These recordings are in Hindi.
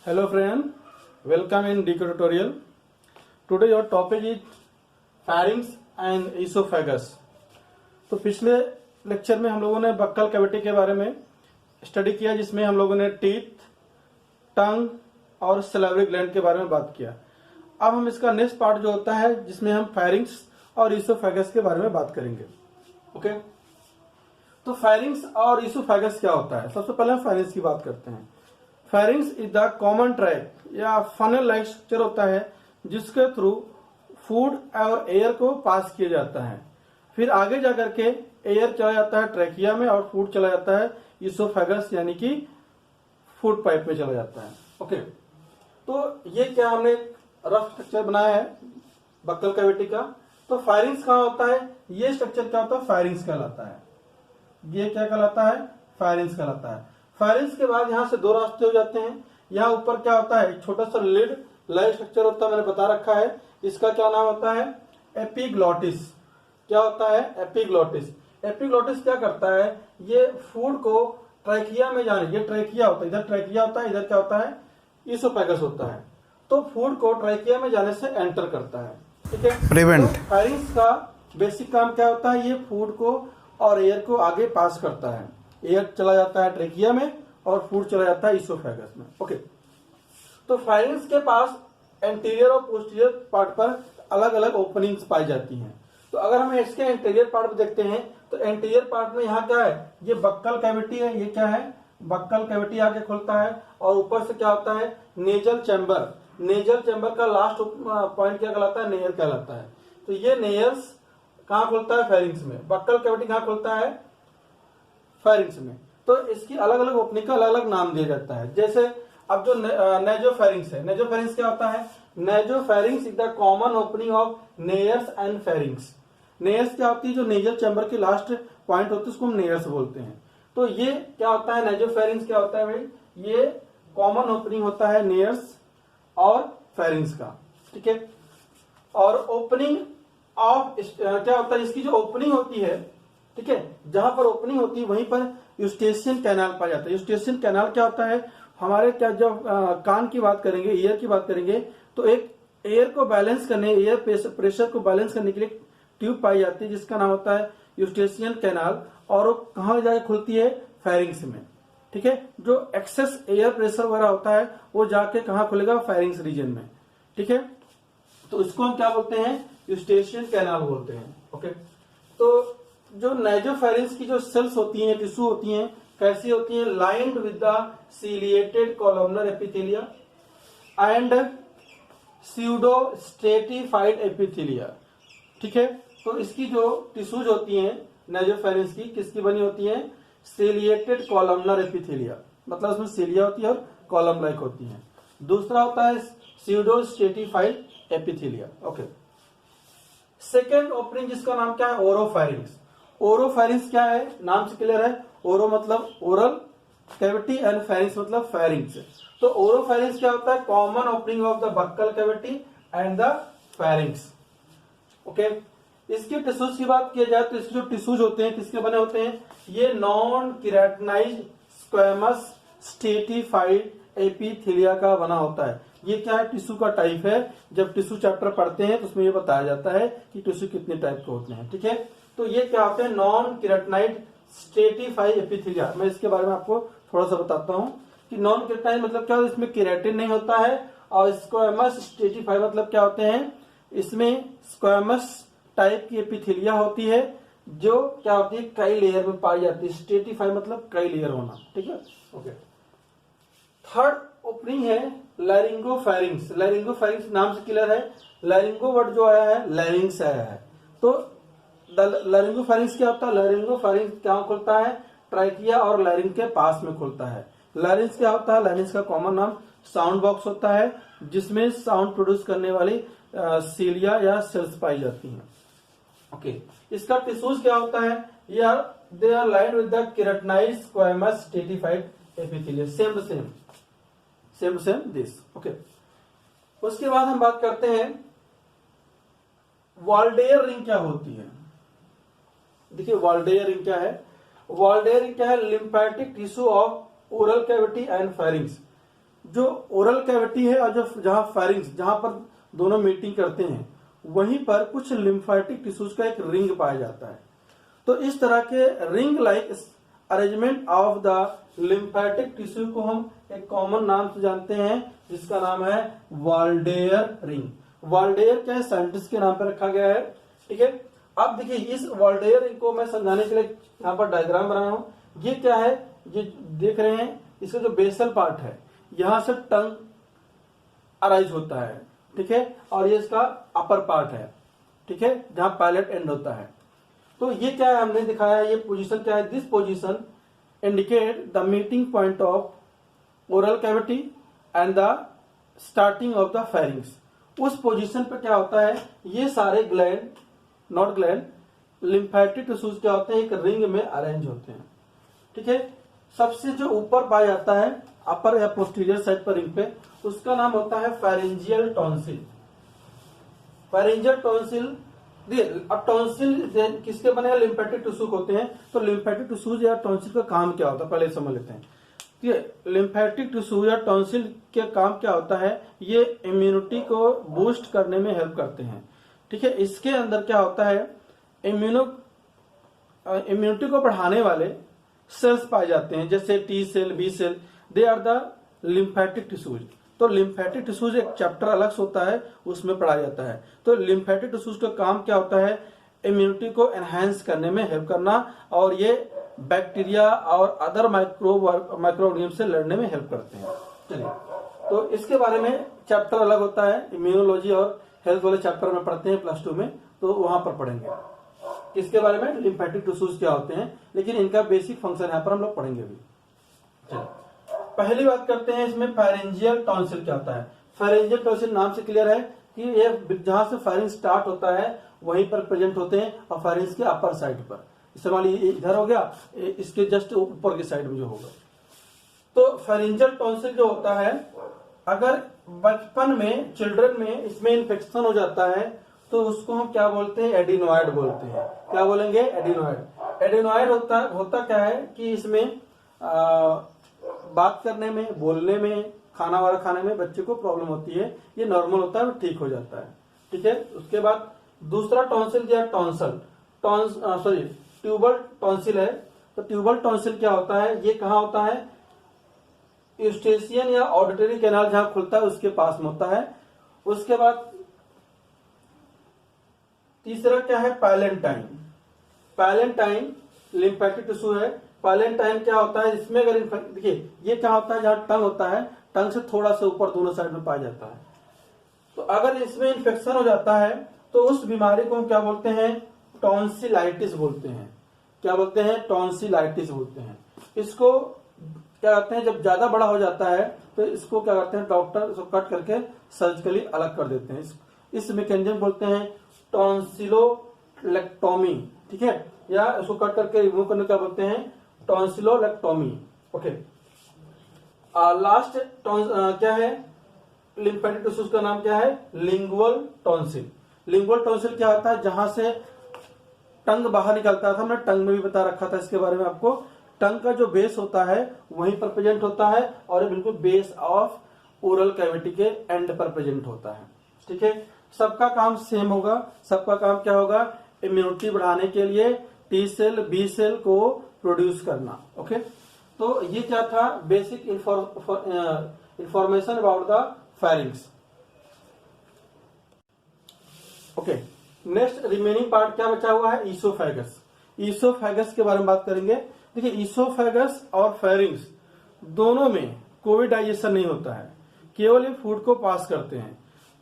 Hello friend, welcome in DK tutorial. Today your topic is pharynx and esophagus. तो पिछले लेक्चर में हम लोगों ने बक्कल कैविटी के बारे में स्टडी किया, जिसमें हम लोगों ने टीथ, टंग और सलाइवरी ग्लैंड के बारे में बात किया। अब हम इसका नेक्स्ट पार्ट जो होता है जिसमें हम फायरिंग्स और इसोफेगस के बारे में बात करेंगे। ओके, तो फायरिंग्स और इसोफेगस क्या होता है? सबसे पहले हम फायरिंग्स की बात करते हैं। Firings is the common track या फनल लाइक स्ट्रक्चर होता है जिसके थ्रू फूड और एयर को पास किया जाता है। फिर आगे जाकर के एयर चला जाता है ट्रैकिया में और फूड चला जाता है इसोफेगस यानी कि फूड पाइप में चला जाता है। ओके, तो ये क्या हमने रफ स्ट्रक्चर बनाया है बक्कल कैविटी का। तो फायरिंग्स कहाँ होता है? ये स्ट्रक्चर क्या होता है? फायरिंग्स कहलाता है। ये क्या कहलाता है? फायरिंग्स कहलाता है। फायरिंग्स के बाद यहाँ से दो रास्ते हो जाते हैं। यहाँ ऊपर क्या होता है? छोटा सा लिड लाइट स्ट्रक्चर होता है, मैंने बता रखा है। इसका क्या नाम होता है? एपिग्लॉटिस। क्या होता है? एपिग्लॉटिस। एपिग्लॉटिस क्या करता है? ये फूड को ट्रैकिया में जाने, ये ट्रैकिया होता है, इधर ट्रैकिया होता है, इधर क्या होता है? इसोफेगस होता है। तो फूड को ट्रैकिया में जाने से एंटर करता है। ठीक है, प्रिवेंट। तो फायरिंग्स का बेसिक काम क्या होता है? ये फूड को और एयर को आगे पास करता है। एयर चला जाता है ट्रेकिया में और फूड चला जाता है इसोफेगस में। ओके, तो फायरिंग्स के पास एंटीरियर और पोस्टीरियर पार्ट पर अलग अलग ओपनिंग्स पाई जाती हैं। तो अगर हम इसके एंटीरियर पार्ट में देखते हैं तो एंटीरियर पार्ट में यहाँ क्या है? ये बक्कल कैविटी है। ये क्या है? बक्कल कैविटी आगे खुलता है और ऊपर से क्या होता है? Nasal chamber. नेजल चैम्बर का लास्ट पॉइंट क्या कहलाता है? नेयर कहलाता है। तो ये नेयर्स कहाँ खुलता है? फायरिंग्स में। बक्कल कैविटी कहाँ खुलता है? फायरिंग्स में। तो इसकी अलग अलग ओपनिंग का अलग अलग नाम दिया जाता है। जैसे अब जो नेजोफेरिंग्स है, नेजोफेरिंग्स क्या होता है? Nasopharynx is the common opening of नेयर्स and pharynx. नेयर्स क्या होती है? जो नेजल चैम्बर की लास्ट पॉइंट होती है उसको हम नेयर्स बोलते हैं। तो ये क्या होता है? नेजोफेरिंग्स क्या होता है भाई? ये कॉमन ओपनिंग होता है नेयर्स और फेरिंग्स का। ठीक है, और ओपनिंग ऑफ क्या होता है? इसकी जो ओपनिंग होती है, ठीक है, जहां पर ओपनिंग होती है वहीं पर यूस्टेशियन कैनाल पाया जाता है। यूस्टेशियन कैनाल क्या होता है? हमारे क्या जब कान की बात करेंगे, ईयर की बात करेंगे, तो एक एयर को बैलेंस करने, एयर प्रेशर को बैलेंस करने के लिए ट्यूब पाई जाती है जिसका नाम होता है यूस्टेशियन कैनाल। और वो कहाँ जाके खुलती है? फेरिंग्स में। ठीक है, जो एक्सेस एयर प्रेशर वगैरह होता है वो जाके कहाँ खुलेगा? फेरिंग्स रीजन में। ठीक है, तो इसको हम क्या बोलते हैं? यूस्टेशियन कैनाल बोलते हैं। ओके, तो जो नेजोफेरिंग्स की जो सेल्स होती हैं, टिश्यू होती हैं, कैसी होती हैं? Lined with the ciliated columnar epithelia and pseudo stratified epithelia. ठीक है, तो इसकी जो टिश्यूज होती हैं नेजोफेरिंग्स की, किसकी बनी होती हैं? सीलिएटेड कॉलमनर एपिथेलिया, मतलब उसमें सीलिया होती है और कॉलम लाइक होती है। दूसरा होता है pseudo stratified epithelia. Okay, second opening जिसका नाम क्या है? ओरोफेरिंग्स। ओरोफेरिंग्स क्या है? नाम से क्लियर है। ओरो मतलब ओरल कैविटी एंड फेरिंग्स मतलब फेरिंग्स। तो ओरोफेरिंग्स क्या होता है? Common opening of the buccal cavity and the pharynx. Okay, इसकी टिश्यूज की बात की जाए तो इसके जो टिश्यूज होते हैं किसके बने होते हैं? ये non keratinized squamous stratified epithelia का बना होता है। ये क्या है? टिश्यू का टाइप है। जब टिश्यू चैप्टर पढ़ते हैं तो उसमें ये बताया जाता है कि टिश्यू कितने टाइप के होते हैं। ठीक है, तो ये क्या होते हैं? Non keratinized stratified epithelia. मैं इसके बारे में आपको थोड़ा सा बताता हूँ कि नॉन केराटिनाइड मतलब क्या होता है? इसमें केराटिन नहीं होता है। और स्क्वेमस स्ट्रेटिफाइड मतलब क्या होते हैं? इसमें स्क्वेमस टाइप की एपिथेलिया होती है जो क्या होती है? कई लेयर में पाई जाती है। स्ट्रेटिफाइड मतलब कई लेयर होना। ठीक है, ओके। थर्ड ओपनिंग है लैरिंगोफेरिंग्स। लैरिंगोफेरिंग्स नाम से क्लियर है। लैरिंगो वर्ड जो आया है लैरिंग से आया है। तो लैरिंगोफेरिंग्स क्या होता है? लैरिंगोफेरिंग्स क्या खुलता है? ट्रैकिया और लैरिंग के पास में खुलता है। लैरिंग्स क्या होता है? लैरिंग्स का कॉमन नाम साउंड बॉक्स होता है जिसमें साउंड प्रोड्यूस करने वाली सीलिया या सेल्स पाई जाती हैं। ओके, इसका टिश्यूज क्या होता है? They are lined with the keratinized squamous stratified epithelia. Same this. Okay, उसके बाद हम बात करते हैं वाल्डेयर रिंग क्या होती है। देखिए वाल्डेयर रिंग क्या है? वाल्डेयर रिंग क्या है? Lymphatic tissue of oral cavity and pharynx. जो ओरल कैविटी है और जो जहां फेरिंग्स, जहां पर दोनों मीटिंग करते हैं, वहीं पर कुछ लिम्फेटिक टिश्यूज का एक रिंग पाया जाता है। तो इस तरह के ring like arrangement of the lymphatic tissue को हम एक कॉमन नाम से जानते हैं, जिसका नाम है वाल्डेयर रिंग। वाल्डेयर क्या है, साइंटिस्ट के नाम पर रखा गया है। ठीक है, अब देखिए इस वाल्डेयर रिंग को मैं समझाने के लिए यहाँ पर डायग्राम बनाया हूं। ये क्या है, ये देख रहे हैं, इसका जो बेसल पार्ट है, यहां से टंग अराइज होता है। ठीक है, और ये इसका अपर पार्ट है। ठीक है, जहां पैलेट एंड होता है। तो ये क्या है, हमने दिखाया, ये पोजीशन क्या है, this position indicate the meeting point of oral cavity and the starting of the pharynx. उस पोजीशन पे क्या होता है, ये सारे gland, not gland, lymphatic tissues क्या होते हैं, एक रिंग में अरेंज होते हैं। ठीक है, सबसे जो ऊपर पाया जाता है अपर या पोस्टीरियर साइड पर रिंग पे, उसका नाम होता है फेरेंजियल टॉन्सिल। फेरेंजियल टॉन्सिल, अब टॉन्सिल किसके बने हैं, लिम्फेटिक टिश्यू होते हैं। तो लिम्फेटिक टिश्यूज या टॉन्सिल का काम क्या होता है, पहले समझ लेते हैं। लिम्फेटिक टिश्यू या टॉन्सिल के काम क्या होता है, ये इम्यूनिटी को बूस्ट करने में हेल्प करते हैं। ठीक है, इसके अंदर क्या होता है, इम्यूनिटी को बढ़ाने वाले सेल्स पाए जाते हैं, जैसे T cell, B cell, they are the lymphatic tissues. तो लिम्फेटिक टिश्यूज एक चैप्टर अलग से होता है, उसमें पढ़ाया जाता है। तो लिम्फेटिक टिश्यूज का काम क्या होता है, इम्यूनिटी को एनहांस करने में हेल्प करना, और ये बैक्टीरिया और अदर माइक्रोऑर्गेनिज्म से लड़ने में हेल्प करते हैं। चलिए, तो इसके बारे में चैप्टर अलग होता है, इम्यूनोलॉजी और हेल्थ वाले चैप्टर में पढ़ते हैं प्लस 2 में, तो वहां पर पढ़ेंगे इसके बारे में, लिम्फेटिक टिश्यूज क्या होते हैं, लेकिन इनका बेसिक फंक्शन यहाँ पर हम लोग पढ़ेंगे अभी। चलिए, पहली बात करते हैं इसमें फेरेंजियल टॉन्सिल क्या होता है। फेरेंजियल टॉन्सिल नाम से क्लियर है कि ये जहां से फेरिंग स्टार्ट होता है वहीं पर प्रेजेंट होते हैं, और फेरिंग्स के अपर साइड पर, इस्तेमाल इधर हो गया, इसके जस्ट ऊपर की साइड में जो होगा। तो फेरेंजियल टॉन्सिल जो होता है, अगर बचपन में, चिल्ड्रन में इसमें इन्फेक्शन हो जाता है, तो उसको हम क्या बोलते हैं, एडिनोइड बोलते हैं। क्या बोलेंगे, एडिनोइड। एडिनोइड होता क्या है कि इसमें बात करने में, बोलने में, खाना वाला खाने में बच्चे को प्रॉब्लम होती है, ये नॉर्मल होता है, ठीक हो जाता है। ठीक है, उसके बाद दूसरा टॉन्सिल या टॉन्सल, ट्यूबल टॉन्सिल है। तो ट्यूबल टॉन्सिल क्या होता है, ये कहाँ होता है, यूस्टेशियन या ऑडिटरी कैनाल जहां खुलता है उसके पास में होता है। उसके बाद तीसरा क्या है, पैलेंटाइन। पैलेंटाइन लिम्फेटिक टिश्यू है। पैलेंटाइन क्या होता है, इसमें अगर देखिए ये क्या होता है, जहां टंग होता है, टंग से थोड़ा सा ऊपर दोनों साइड में पाया जाता है। तो अगर इसमें इन्फेक्शन हो जाता है तो उस बीमारी को हम क्या बोलते हैं, टॉन्सिलाइटिस बोलते हैं। क्या बोलते हैं, टॉन्सिलाइटिस बोलते हैं। इसको क्या करते हैं, जब ज्यादा बड़ा हो जाता है तो इसको क्या करते हैं, डॉक्टर इसको कट करके सर्जिकली अलग कर देते हैं। इस मैकेनिज्म बोलते हैं टॉन्सिलोलेक्टोमी। ठीक है, या इसको कट करके रिमूव करने क्या बोलते हैं, टॉन्सिलोलेक्टोमी। ओके, लास्ट क्या है, लिम्फेटिक टिश्यूज का नाम क्या है, लिंगुअल टॉन्सिल। लिंगुअल टॉन्सिल क्या होता है, जहां से टंग बाहर निकलता था, हमने टंग में भी बता रखा था इसके बारे में आपको। टंग का जो बेस होता है वहीं पर प्रेजेंट होता है, और ये बिल्कुल बेस ऑफ ओरल कैविटी के एंड पर प्रेजेंट होता है। ठीक है, सबका काम सेम होगा। सबका काम क्या होगा, इम्यूनिटी बढ़ाने के लिए टी सेल, बी सेल को प्रोड्यूस करना। ओके, तो ये क्या था, basic information about the pharynx. Okay, next remaining part क्या बचा हुआ है, ईसोफेगस। ईसोफेगस के बारे में बात करेंगे। देखिए, ईसोफेगस और फेरिंग्स दोनों में कोई डाइजेशन नहीं होता है, केवल ये फूड को पास करते हैं।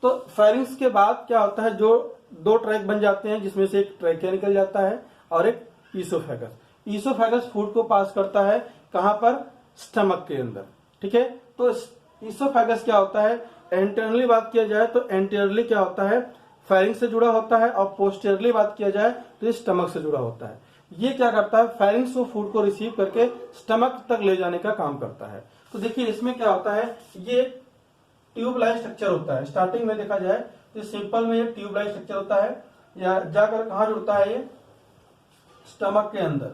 तो फेरिंग्स के बाद क्या होता है, जो दो ट्रैक बन जाते हैं, जिसमें से एक ट्रैकिया निकल जाता है और एक ईसोफेगस। ईसोफेगस फूड को पास करता है कहां पर, स्टमक के अंदर। ठीक है, तो ईसोफेगस क्या होता है, एंटरनली बात किया जाए तो एंटीरियरली क्या होता है, फेरिंग से जुड़ा होता है, और पोस्टीरियरली बात किया जाए तो ये स्टमक से जुड़ा होता है। ये क्या करता है, फेरिंग्स को फूड को रिसीव करके स्टमक तक ले जाने का काम करता है। तो देखिए इसमें क्या होता है, ये ट्यूब लाइक स्ट्रक्चर होता है। स्टार्टिंग में देखा जाए तो सिंपल में ये ट्यूब लाइक स्ट्रक्चर होता है, या जाकर कहां जुड़ता है, ये स्टमक के अंदर।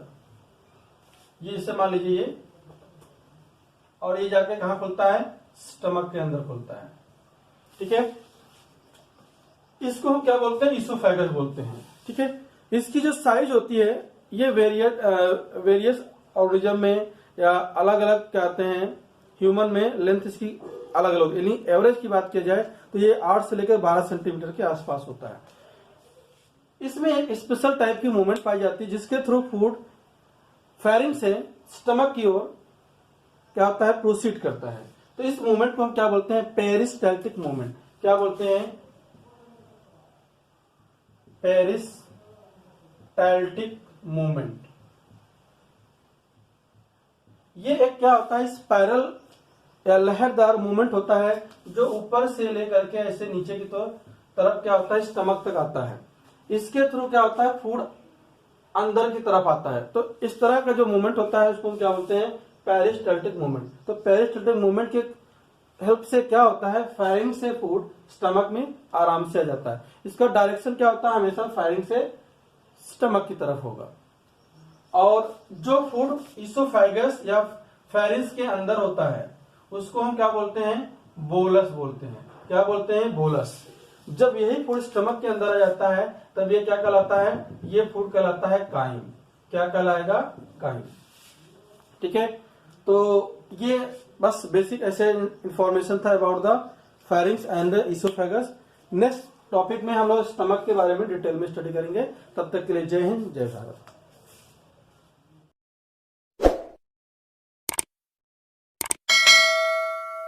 ये इसे मान लीजिए ये, और ये जाके कहां खुलता है, स्टमक के अंदर खुलता है। ठीक है, इसको हम क्या बोलते हैं, इसोफेगस बोलते हैं। ठीक है, इसकी जो साइज होती है ये वेरियस ऑर्गेनिज्म में या अलग अलग कहते हैं, ह्यूमन में लेंथ इसकी अलग अलग, यानी एवरेज की बात की जाए तो ये 8 से लेकर 12 सेंटीमीटर के आसपास होता है। इसमें एक स्पेशल टाइप की मूवमेंट पाई जाती है जिसके थ्रू फूड फेरिंग से स्टमक की ओर क्या होता है, प्रोसीड करता है। तो इस मूवमेंट को हम क्या बोलते हैं, पेरिस्टाल्टिक मूवमेंट। क्या बोलते हैं, पेरिस्टाल्टिक मूवमेंट। ये एक क्या होता है, स्पाइरल या लहरदार मूवमेंट होता है जो ऊपर से लेकर के ऐसे नीचे की तरफ क्या होता है, स्टमक तक आता है। इसके थ्रू क्या होता है, फूड अंदर की तरफ आता है। तो इस तरह का जो मूवमेंट होता है उसको हम क्या बोलते हैं, पेरिस्टाल्टिक मूवमेंट। तो पेरिस्टाल्टिक मूवमेंट के हेल्प से क्या होता है, फायरिंग से फूड स्टमक में आराम से आ जाता है। इसका डायरेक्शन क्या होता है, हमेशा फायरिंग से स्टमक की तरफ होगा। और जो फूड इसोफेगस या फेरिंक्स के अंदर होता है उसको हम क्या बोलते हैं, बोलस बोलते हैं। क्या बोलते हैं, बोलस। जब यही फूड स्टमक के अंदर आ जाता है तब ये क्या कहलाता है, ये फूड कहलाता है काइम। क्या कहलाएगा, काइम। ठीक है, तो ये बस बेसिक ऐसे इंफॉर्मेशन था about the pharynx and the oesophagus. Next topic में हम लोग स्टमक के बारे में डिटेल में स्टडी करेंगे। तब तक के लिए जय हिंद, जय भारत।